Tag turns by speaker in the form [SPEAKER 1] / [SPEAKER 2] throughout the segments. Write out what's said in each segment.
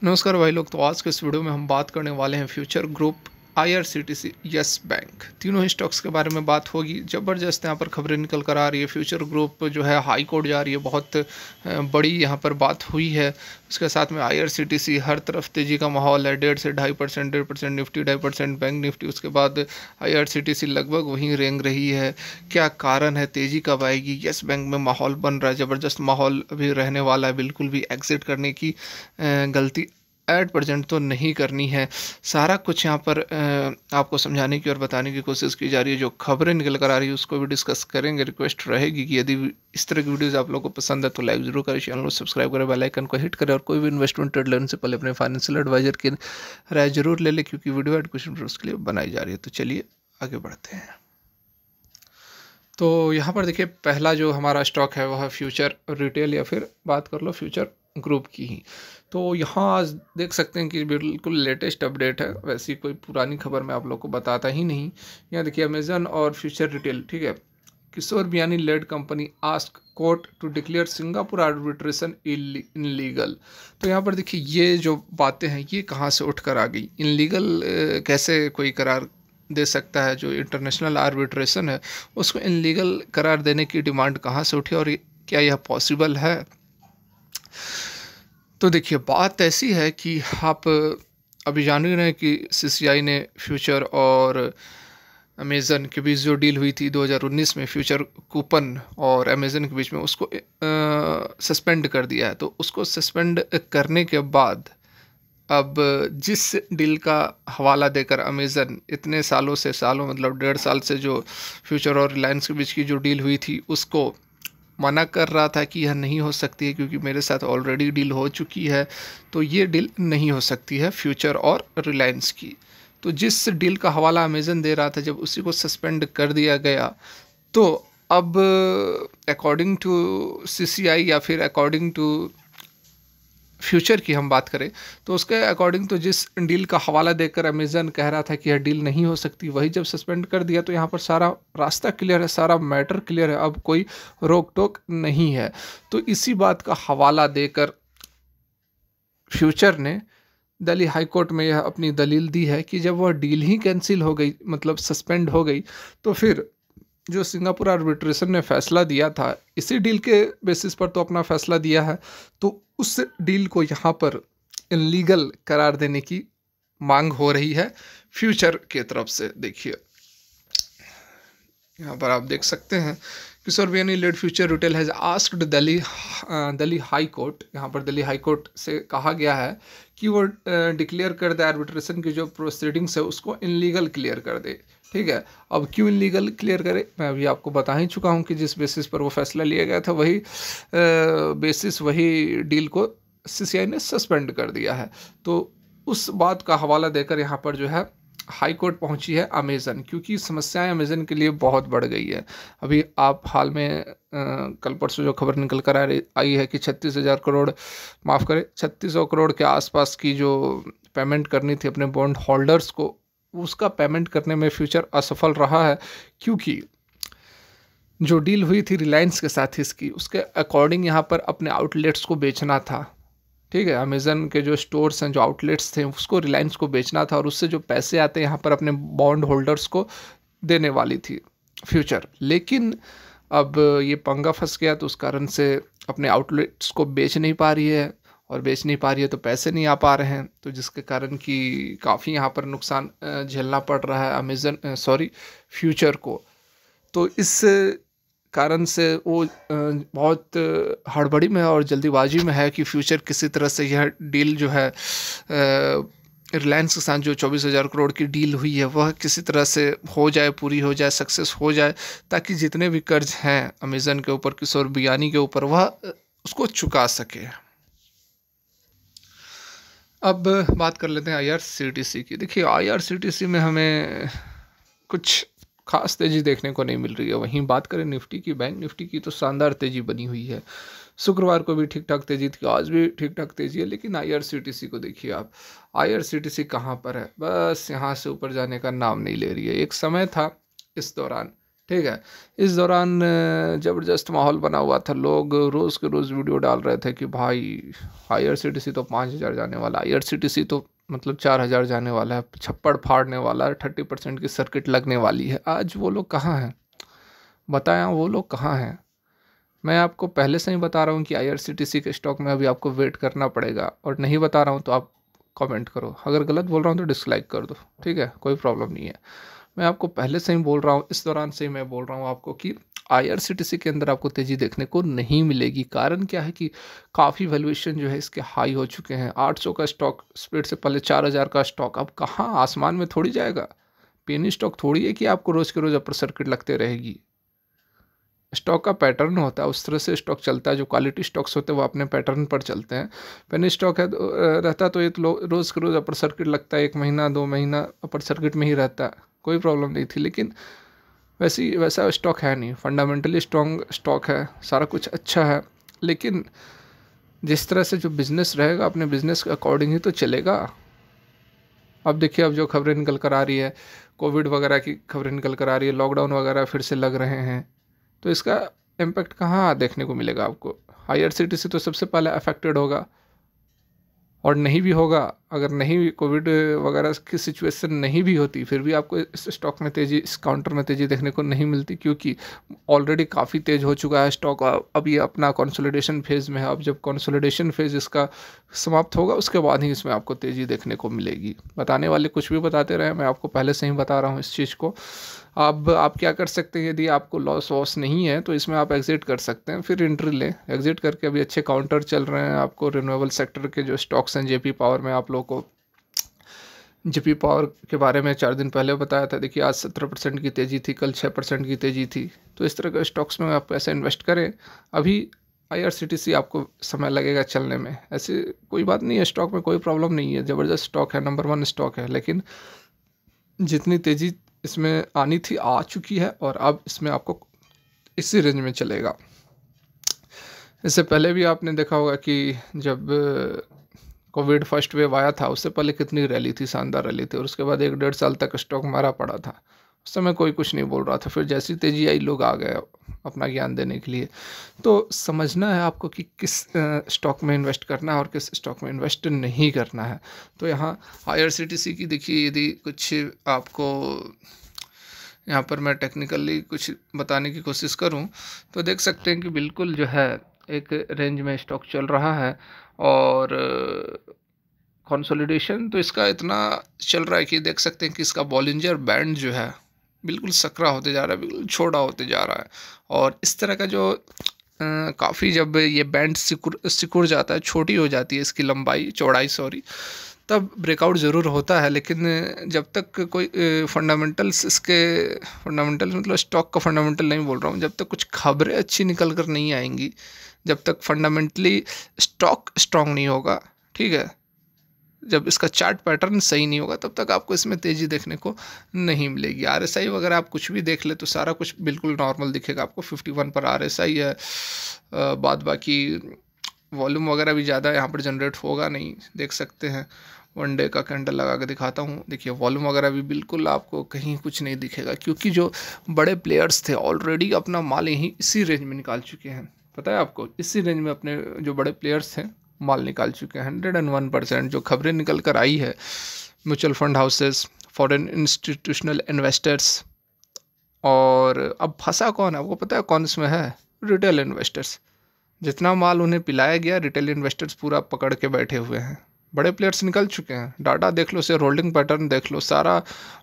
[SPEAKER 1] नमस्कार भाई लोग। तो आज के इस वीडियो में हम बात करने वाले हैं future group, IRCTC, yes bank, तीनों ही स्टॉक्स के बारे में बात होगी। ज़बरदस्त यहाँ पर खबरें निकल कर आ रही है। फ्यूचर ग्रुप जो है हाई कोर्ट जा रही है, बहुत बड़ी यहाँ पर बात हुई है। उसके साथ में आईआरसीटीसी, हर तरफ तेज़ी का माहौल है। 1.5% निफ्टी, 2.5% बैंक निफ्टी। उसके बाद आईआरसीटीसी लगभग वहीं रेंग रही है। क्या कारण है, तेज़ी कब आएगी? यस बैंक में माहौल बन रहा है, ज़बरदस्त माहौल अभी रहने वाला है। बिल्कुल भी एग्जिट करने की गलती एट परसेंट तो नहीं करनी है। सारा कुछ यहाँ पर आपको समझाने की और बताने की कोशिश की जा रही है। जो खबरें निकल कर आ रही है उसको भी डिस्कस करेंगे। रिक्वेस्ट रहेगी कि यदि इस तरह की वीडियोज़ आप लोगों को पसंद है तो लाइक जरूर करें, चैनल को सब्सक्राइब करें, बेल आइकन को हिट करें और कोई भी इन्वेस्टमेंट ट्रेड लेने से पहले अपने फाइनेंशियल एडवाइजर की राय जरूर ले लें, क्योंकि वीडियो एजुकेशन उसके लिए बनाई जा रही है। तो चलिए आगे बढ़ते हैं। तो यहाँ पर देखिए, पहला जो हमारा स्टॉक है वह फ्यूचर रिटेल, या फिर बात कर लो फ्यूचर ग्रुप की ही। तो यहाँ आज देख सकते हैं कि बिल्कुल लेटेस्ट अपडेट है। वैसी कोई पुरानी खबर मैं आप लोग को बताता ही नहीं। यहाँ देखिए, अमेजन और फ्यूचर रिटेल, ठीक है। Kishore Biyani led company ask court to declare Singapore arbitration illegal. तो यहाँ पर देखिए, ये जो बातें हैं ये कहाँ से उठ कर आ गई। इनलीगल कैसे कोई करार दे सकता है? जो इंटरनेशनल आर्बिट्रेशन है उसको इनलीगल करार देने की डिमांड कहाँ से उठी, और क्या यह पॉसिबल है? तो देखिए, बात ऐसी है कि आप अभी जान ही रहे हैं कि सीसीआई ने फ्यूचर और अमेज़न के बीच जो डील हुई थी 2019 में, फ्यूचर कूपन और अमेज़न के बीच में, उसको सस्पेंड कर दिया है। तो उसको सस्पेंड करने के बाद अब जिस डील का हवाला देकर अमेज़न इतने सालों मतलब 1.5 साल से जो फ्यूचर और रिलायंस के बीच की जो डील हुई थी उसको मना कर रहा था कि यह नहीं हो सकती है क्योंकि मेरे साथ ऑलरेडी डील हो चुकी है, तो ये डील नहीं हो सकती है फ्यूचर और रिलायंस की। तो जिस डील का हवाला अमेज़न दे रहा था, जब उसी को सस्पेंड कर दिया गया, तो अब अकॉर्डिंग टू सीसीआई या फिर अकॉर्डिंग टू फ्यूचर की हम बात करें तो उसके अकॉर्डिंग, तो जिस डील का हवाला देकर अमेज़न कह रहा था कि यह डील नहीं हो सकती, वही जब सस्पेंड कर दिया तो यहाँ पर सारा रास्ता क्लियर है, सारा मैटर क्लियर है। अब कोई रोक टोक नहीं है। तो इसी बात का हवाला देकर फ्यूचर ने दिल्ली हाई कोर्ट में यह अपनी दलील दी है कि जब वह डील ही कैंसिल हो गई, मतलब सस्पेंड हो गई, तो फिर जो सिंगापुर आर्बिट्रेशन ने फैसला दिया था, इसी डील के बेसिस पर तो अपना फैसला दिया है, तो उस डील को यहाँ पर इनलीगल करार देने की मांग हो रही है फ्यूचर के तरफ से। देखिए, यहाँ पर आप देख सकते हैं, Kishore Biyani led Future Retail has asked Delhi High Court. यहाँ पर दिल्ली हाई कोर्ट से कहा गया है कि वो डिक्लेयर कर दे, आर्बिट्रेशन की जो प्रोसीडिंग्स है उसको इनलीगल क्लियर कर दे। ठीक है, अब क्यों इनलीगल क्लियर करे, मैं अभी आपको बता ही चुका हूँ कि जिस बेसिस पर वो फैसला लिया गया था वही बेसिस, वही डील को सीसीआई ने सस्पेंड कर दिया है। तो उस बात का हवाला देकर यहाँ पर जो है हाई कोर्ट पहुंची है अमेज़न, क्योंकि समस्याएं अमेज़न के लिए बहुत बढ़ गई है। अभी आप हाल में कल परसों जो खबर निकल कर आई है कि 36,000 करोड़, माफ़ करें, 3600 करोड़ के आसपास की जो पेमेंट करनी थी अपने बॉन्ड होल्डर्स को, उसका पेमेंट करने में फ्यूचर असफल रहा है। क्योंकि जो डील हुई थी रिलायंस के साथ इसकी, उसके अकॉर्डिंग यहाँ पर अपने आउटलेट्स को बेचना था। ठीक है, अमेज़न के जो स्टोर्स हैं, जो आउटलेट्स थे, उसको रिलायंस को बेचना था, और उससे जो पैसे आते हैं यहाँ पर अपने बॉन्ड होल्डर्स को देने वाली थी फ्यूचर। लेकिन अब ये पंगा फंस गया, तो उस कारण से अपने आउटलेट्स को बेच नहीं पा रही है, और बेच नहीं पा रही है तो पैसे नहीं आ पा रहे हैं, तो जिसके कारण कि काफ़ी यहाँ पर नुकसान झेलना पड़ रहा है फ्यूचर को। तो इस कारण से वो बहुत हड़बड़ी में और जल्दीबाजी में है कि फ्यूचर किसी तरह से यह डील जो है रिलायंस के साथ जो 24,000 करोड़ की डील हुई है वह किसी तरह से हो जाए, पूरी हो जाए, सक्सेस हो जाए, ताकि जितने भी कर्ज हैं अमेज़न के ऊपर, किशोर बियानी के ऊपर, वह उसको चुका सके। अब बात कर लेते हैं आईआरसीटीसी की। देखिए, आईआरसीटीसी में हमें कुछ खास तेज़ी देखने को नहीं मिल रही है। वहीं बात करें निफ्टी की, बैंक निफ्टी की, तो शानदार तेज़ी बनी हुई है। शुक्रवार को भी ठीक ठाक तेज़ी थी, आज भी ठीक ठाक तेज़ी है। लेकिन आईआरसीटीसी को देखिए आप, आईआरसीटीसी कहाँ पर है? बस यहाँ से ऊपर जाने का नाम नहीं ले रही है। एक समय था इस दौरान ठीक है। इस दौरान ज़बरदस्त माहौल बना हुआ था, लोग रोज़ के रोज़ वीडियो डाल रहे थे कि भाई IRCTC तो 5,000 जाने वाला, IRCTC तो मतलब 4,000 जाने वाला है, छप्पड़ फाड़ने वाला है, 30% की सर्किट लगने वाली है। आज वो लोग कहाँ हैं? बताएं, वो लोग कहाँ हैं? मैं आपको पहले से ही बता रहा हूँ कि IRCTC के स्टॉक में अभी आपको वेट करना पड़ेगा, और नहीं बता रहा हूँ तो आप कमेंट करो, अगर गलत बोल रहा हूँ तो डिसलाइक कर दो, ठीक है, कोई प्रॉब्लम नहीं है। मैं आपको पहले से ही बोल रहा हूँ, इस दौरान से ही मैं बोल रहा हूँ आपको कि IRCTC के अंदर आपको तेज़ी देखने को नहीं मिलेगी। कारण क्या है कि काफ़ी वैल्यूएशन जो है इसके हाई हो चुके हैं। 800 का स्टॉक स्प्लिट से पहले 4,000 का स्टॉक अब कहाँ, आसमान में थोड़ी जाएगा। पेनी स्टॉक थोड़ी है कि आपको रोज़ के रोज़ अपर सर्किट लगते रहेगी। स्टॉक का पैटर्न होता है, उस तरह से स्टॉक चलता है। जो क्वालिटी स्टॉक्स होते हैं वो अपने पैटर्न पर चलते हैं। पेनी स्टॉक है तो रहता तो ये तो रोज़ के रोज़ अपर सर्किट लगता है, 1 महीना 2 महीना अपर सर्किट में ही रहता है, कोई प्रॉब्लम नहीं थी। लेकिन वैसा स्टॉक है नहीं, फंडामेंटली स्ट्रॉन्ग स्टॉक है, सारा कुछ अच्छा है। लेकिन जिस तरह से जो बिज़नेस रहेगा, अपने बिज़नेस के अकॉर्डिंग ही तो चलेगा। अब देखिए, अब जो खबरें निकल कर आ रही है, कोविड वगैरह की खबरें निकल कर आ रही है, लॉकडाउन वगैरह फिर से लग रहे हैं, तो इसका इम्पैक्ट कहाँ देखने को मिलेगा आपको? IRCTC तो सबसे पहले अफेक्टेड होगा, और नहीं भी होगा, अगर नहीं भी कोविड वगैरह की सिचुएशन नहीं भी होती, फिर भी आपको इस स्टॉक में तेज़ी, इस काउंटर में तेज़ी देखने को नहीं मिलती, क्योंकि ऑलरेडी काफ़ी तेज़ हो चुका है स्टॉक। अब ये अपना कंसोलिडेशन फेज़ में है। अब जब कंसोलिडेशन फेज़ इसका समाप्त होगा, उसके बाद ही इसमें आपको तेज़ी देखने को मिलेगी। बताने वाले कुछ भी बताते रहे, मैं आपको पहले से ही बता रहा हूँ इस चीज़ को। अब आप क्या कर सकते हैं, यदि आपको लॉस वॉस नहीं है तो इसमें आप एग्जिट कर सकते हैं, फिर एंट्री लें। एग्जिट करके अभी अच्छे काउंटर चल रहे हैं। आपको रिन्यूएबल सेक्टर के जो स्टॉक्स हैं, JP पावर में आप लोगों को JP पावर के बारे में 4 दिन पहले बताया था। देखिए, आज 17% की तेज़ी थी, कल 6% की तेज़ी थी। तो इस तरह के स्टॉक्स में आप पैसे इन्वेस्ट करें। अभी IRCTC आपको समय लगेगा चलने में, ऐसी कोई बात नहीं है, स्टॉक में कोई प्रॉब्लम नहीं है, ज़बरदस्त स्टॉक है, नंबर 1 स्टॉक है। लेकिन जितनी तेज़ी इसमें आनी थी आ चुकी है, और अब इसमें आपको इसी रेंज में चलेगा। इससे पहले भी आपने देखा होगा कि जब कोविड फर्स्ट वेव आया था, उससे पहले कितनी रैली थी, शानदार रैली थी, और उसके बाद 1-1.5 साल तक स्टॉक मारा पड़ा था। उस समय कोई कुछ नहीं बोल रहा था, फिर जैसी तेज़ी आई लोग आ गए अपना ज्ञान देने के लिए। तो समझना है आपको कि किस स्टॉक में इन्वेस्ट करना है और किस स्टॉक में इन्वेस्ट नहीं करना है। तो यहाँ IRCTC की देखिए, यदि कुछ आपको यहाँ पर मैं टेक्निकली कुछ बताने की कोशिश करूँ तो देख सकते हैं कि बिल्कुल जो है एक रेंज में स्टॉक चल रहा है, और कंसोलिडेशन तो इसका इतना चल रहा है कि देख सकते हैं कि इसका बॉलिंजर बैंड जो है बिल्कुल सकरा होते जा रहा है, बिल्कुल छोटा होते जा रहा है। और इस तरह का जो काफ़ी, जब ये बैंड सिकुड़ जाता है, छोटी हो जाती है इसकी लंबाई, चौड़ाई सॉरी, तब ब्रेकआउट ज़रूर होता है। लेकिन जब तक कोई फंडामेंटल्स, इसके फंडामेंटल्स मतलब स्टॉक का फंडामेंटल नहीं बोल रहा हूँ, जब तक कुछ खबरें अच्छी निकल कर नहीं आएंगी, जब तक फंडामेंटली स्टॉक स्ट्रांग नहीं होगा, ठीक है, जब इसका चार्ट पैटर्न सही नहीं होगा, तब तक आपको इसमें तेज़ी देखने को नहीं मिलेगी। RSI वगैरह आप कुछ भी देख ले तो सारा कुछ बिल्कुल नॉर्मल दिखेगा आपको। 51 पर RSI है, बाद बाकी वॉल्यूम वगैरह भी ज़्यादा यहाँ पर जनरेट होगा नहीं, देख सकते हैं। 1 डे का कैंडल लगा के दिखाता हूँ, देखिए वॉल्यूम वगैरह भी बिल्कुल आपको कहीं कुछ नहीं दिखेगा, क्योंकि जो बड़े प्लेयर्स थे ऑलरेडी अपना माल यहीं इसी रेंज में निकाल चुके हैं। पता है आपको, इसी रेंज में अपने जो बड़े प्लेयर्स थे माल निकाल चुके हैं। 101% जो खबरें निकल कर आई है, mutual fund houses, foreign institutional investors, और अब फंसा कौन है आपको पता है कौन इसमें है? Retail investors. जितना माल उन्हें पिलाया गया, रिटेल इन्वेस्टर्स पूरा पकड़ के बैठे हुए हैं। बड़े प्लेयर्स निकल चुके हैं, डाटा देख लो, शेयर होल्डिंग पैटर्न देख लो, सारा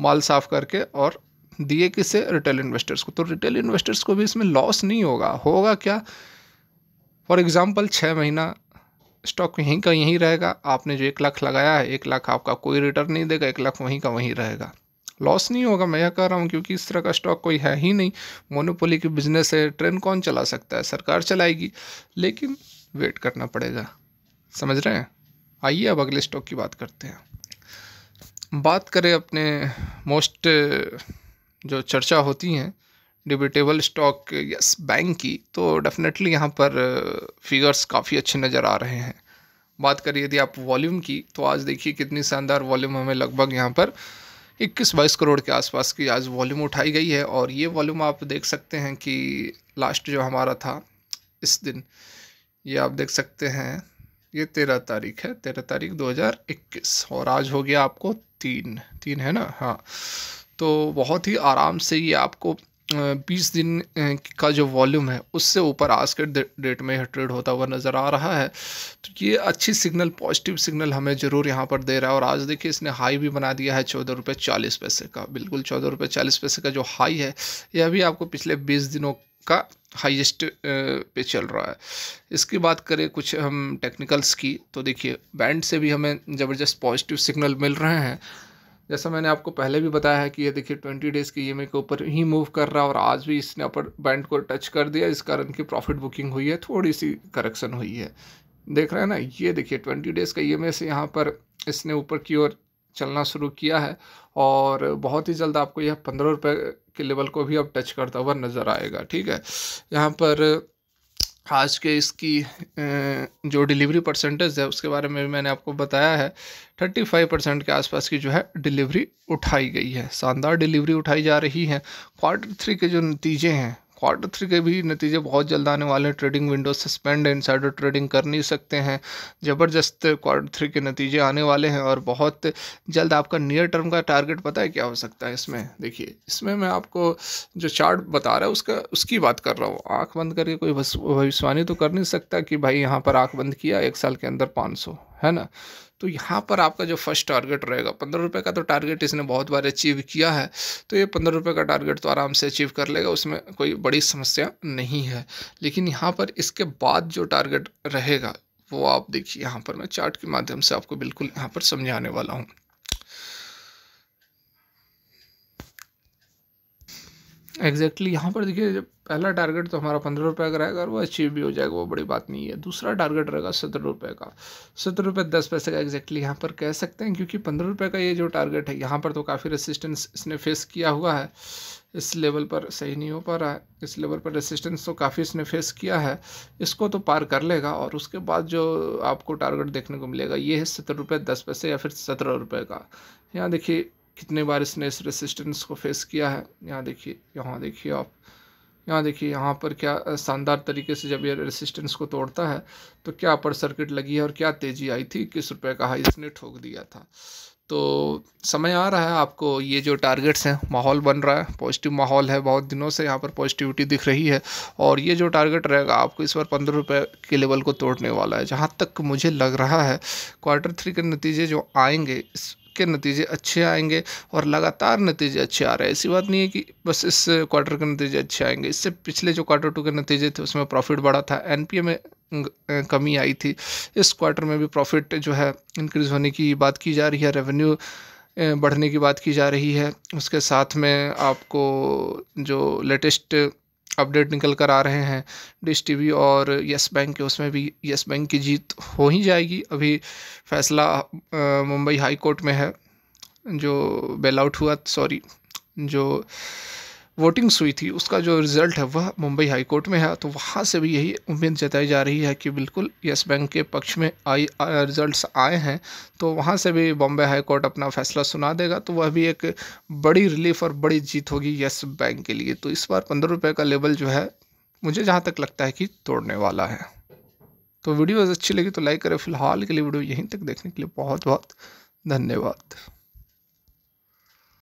[SPEAKER 1] माल साफ करके और दिए किसे? रिटेल इन्वेस्टर्स को। तो रिटेल इन्वेस्टर्स को भी इसमें लॉस नहीं होगा। होगा क्या? फॉर एग्जांपल 6 महीना स्टॉक यहीं का यहीं रहेगा, आपने जो 1 लाख लगाया है, 1 लाख आपका कोई रिटर्न नहीं देगा, 1 लाख वहीं का वहीं रहेगा, लॉस नहीं होगा। मैं यह कह रहा हूँ, क्योंकि इस तरह का स्टॉक कोई है ही नहीं। मोनोपोली की बिजनेस है, ट्रेन कौन चला सकता है? सरकार चलाएगी, लेकिन वेट करना पड़ेगा। समझ रहे हैं? आइए अब अगले स्टॉक की बात करते हैं। बात करें अपने मोस्ट जो चर्चा होती हैं डिबेटेबल स्टॉक, यस बैंक की, तो डेफिनेटली यहाँ पर फिगर्स काफ़ी अच्छे नज़र आ रहे हैं। बात करिए यदि आप वॉल्यूम की, तो आज देखिए कितनी शानदार वॉल्यूम हमें लगभग यहाँ पर 21-22 करोड़ के आसपास की आज वॉल्यूम उठाई गई है। और ये वॉल्यूम आप देख सकते हैं कि लास्ट जो हमारा था इस दिन, ये आप देख सकते हैं, ये 13 तारीख है, 13 तारीख 2021, और आज हो गया आपको 3 है ना, हाँ। तो बहुत ही आराम से ये आपको 20 दिन का जो वॉल्यूम है उससे ऊपर आज के डेट में यह ट्रेड होता हुआ नज़र आ रहा है। तो ये अच्छी सिग्नल, पॉजिटिव सिग्नल हमें ज़रूर यहाँ पर दे रहा है। और आज देखिए इसने हाई भी बना दिया है 14 रुपये 40 पैसे का, बिल्कुल 14 रुपये 40 पैसे का जो हाई है यह भी आपको पिछले 20 दिनों का हाईएस्ट पे चल रहा है। इसकी बात करें कुछ हम टेक्निकल्स की, तो देखिए बैंड से भी हमें ज़बरदस्त पॉजिटिव सिग्नल मिल रहे हैं। जैसा मैंने आपको पहले भी बताया है कि ये देखिए 20 डेज़ की ईएमए के ऊपर ही मूव कर रहा है, और आज भी इसने अपर बैंड को टच कर दिया, इस कारण की प्रॉफिट बुकिंग हुई है, थोड़ी सी करेक्शन हुई है, देख रहे हैं ना। ये देखिए 20 डेज़ का ईएमए से यहाँ पर इसने ऊपर की ओर चलना शुरू किया है, और बहुत ही जल्द आपको यह 15 रुपये के लेवल को भी अब टच करता हुआ नज़र आएगा। ठीक है, यहाँ पर आज के इसकी जो डिलीवरी परसेंटेज है उसके बारे में भी मैंने आपको बताया है। 35% के आसपास की जो है डिलीवरी उठाई गई है, शानदार डिलीवरी उठाई जा रही है। Q3 के जो नतीजे हैं, Q3 के भी नतीजे बहुत जल्द आने वाले हैं। Trading window suspend, insider trading कर नहीं सकते हैं, ज़बरदस्त Q3 के नतीजे आने वाले हैं। और बहुत जल्द आपका नियर टर्म का टारगेट पता है क्या हो सकता है इसमें? देखिए इसमें मैं आपको जो चार्ट बता रहा है उसकी बात कर रहा हूँ। आंख बंद करके कोई भविष्यवाणी तो कर नहीं सकता कि भाई यहाँ पर आंख बंद किया 1 साल के अंदर 500, है ना। तो यहाँ पर आपका जो फर्स्ट टारगेट रहेगा 15 रुपये का, तो टारगेट इसने बहुत बार अचीव किया है, तो ये 15 रुपये का टारगेट तो आराम से अचीव कर लेगा, उसमें कोई बड़ी समस्या नहीं है। लेकिन यहाँ पर इसके बाद जो टारगेट रहेगा वो आप देखिए, यहाँ पर मैं चार्ट के माध्यम से आपको बिल्कुल यहाँ पर समझाने वाला हूँ। एग्जैक्टली यहाँ पर देखिए, जब पहला टारगेट तो हमारा 15 रुपये का रहेगा और वो अचीव भी हो जाएगा, वो बड़ी बात नहीं है। दूसरा टारगेट रहेगा 17 रुपये का, 17 रुपये 10 पैसे का एग्जैक्टली यहाँ पर कह सकते हैं, क्योंकि 15 रुपये का ये जो टारगेट है यहाँ पर तो काफ़ी रेसिस्टेंस इसने फेस किया हुआ है। इस लेवल पर सही नहीं हो पा रहा है, इस लेवल पर रेसिस्टेंस तो काफ़ी इसने फेस किया है, इसको तो पार कर लेगा। और उसके बाद जो आपको टारगेट देखने को मिलेगा ये है 17 रुपये 10 पैसे या फिर 17 रुपये का। यहाँ देखिए कितने बार इसने इस रेसिस्टेंस को फेस किया है। यहाँ देखिए आप, यहाँ देखिए यहाँ पर क्या शानदार तरीके से जब ये रेसिस्टेंस को तोड़ता है तो क्या अपर सर्किट लगी है और क्या तेज़ी आई थी, 21 रुपये का हाई इसने ठोक दिया था। तो समय आ रहा है आपको, ये जो टारगेट्स हैं, माहौल बन रहा है, पॉजिटिव माहौल है, बहुत दिनों से यहाँ पर पॉजिटिविटी दिख रही है। और ये जो टारगेट रहेगा आपको इस बार 15 रुपये के लेवल को तोड़ने वाला है। जहाँ तक मुझे लग रहा है Q3 के नतीजे जो आएंगे के नतीजे अच्छे आएंगे, और लगातार नतीजे अच्छे आ रहे हैं। ऐसी बात नहीं है कि बस इस क्वार्टर के नतीजे अच्छे आएंगे, इससे पिछले जो Q2 के नतीजे थे उसमें प्रॉफिट बढ़ा था, एनपीए में कमी आई थी। इस क्वार्टर में भी प्रॉफिट जो है इंक्रीज़ होने की बात की जा रही है, रेवेन्यू बढ़ने की बात की जा रही है। उसके साथ में आपको जो लेटेस्ट अपडेट निकल कर आ रहे हैं डिश टीवी और यस बैंक के, उसमें भी यस बैंक की जीत हो ही जाएगी। अभी फैसला मुंबई हाई कोर्ट में है, जो बेल आउट हुआ, सॉरी जो वोटिंग्स हुई थी उसका जो रिज़ल्ट है वह मुंबई हाई कोर्ट में है। तो वहाँ से भी यही उम्मीद जताई जा रही है कि बिल्कुल यस बैंक के पक्ष में रिजल्ट्स आए हैं, तो वहाँ से भी बॉम्बे हाई कोर्ट अपना फैसला सुना देगा, तो वह भी एक बड़ी रिलीफ और बड़ी जीत होगी यस बैंक के लिए। तो इस बार 15 रुपये का लेवल जो है मुझे जहाँ तक लगता है कि तोड़ने वाला है। तो वीडियो अच्छी लगी तो लाइक करें। फिलहाल के लिए वीडियो यहीं तक देखने के लिए बहुत बहुत धन्यवाद।